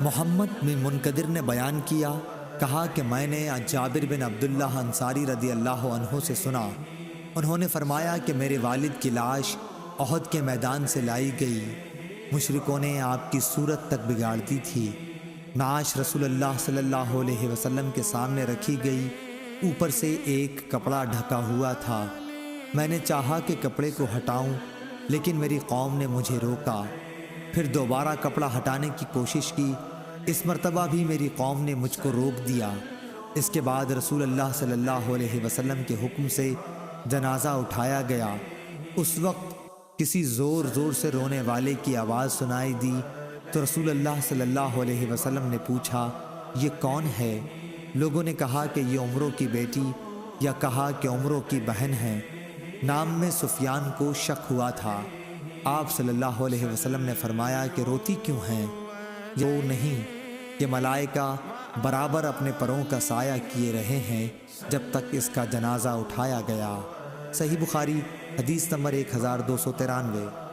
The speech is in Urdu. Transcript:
محمد بن منقدر نے بیان کیا، کہا کہ میں نے جابر بن عبداللہ انصاری رضی اللہ عنہ سے سنا، انہوں نے فرمایا کہ میرے والد کی لاش احد کے میدان سے لائی گئی، مشرکوں نے آپ کی صورت تک بگاڑ دی تھی۔ نعش رسول اللہ صلی اللہ علیہ وسلم کے سامنے رکھی گئی، اوپر سے ایک کپڑا ڈھکا ہوا تھا۔ میں نے چاہا کہ کپڑے کو ہٹاؤں، لیکن میری قوم نے مجھے روکا۔ پھر دوبارہ کپڑا ہٹانے کی کوشش کی، اس مرتبہ بھی میری قوم نے مجھ کو روک دیا۔ اس کے بعد رسول اللہ صلی اللہ علیہ وسلم کے حکم سے جنازہ اٹھایا گیا۔ اس وقت کسی زور زور سے رونے والے کی آواز سنائی دی تو رسول اللہ صلی اللہ علیہ وسلم نے پوچھا، یہ کون ہے؟ لوگوں نے کہا کہ یہ عمرو کی بیٹی، یا کہا کہ عمرو کی بہن ہے۔ نام میں سفیان کو شک ہوا تھا۔ آپ صلی اللہ علیہ وسلم نے فرمایا کہ روتی کیوں ہیں؟ یہ نہیں کہ ملائکہ برابر اپنے پروں کا سایہ کیے رہے ہیں جب تک اس کا جنازہ اٹھایا گیا۔ صحیح بخاری حدیث نمبر 1293۔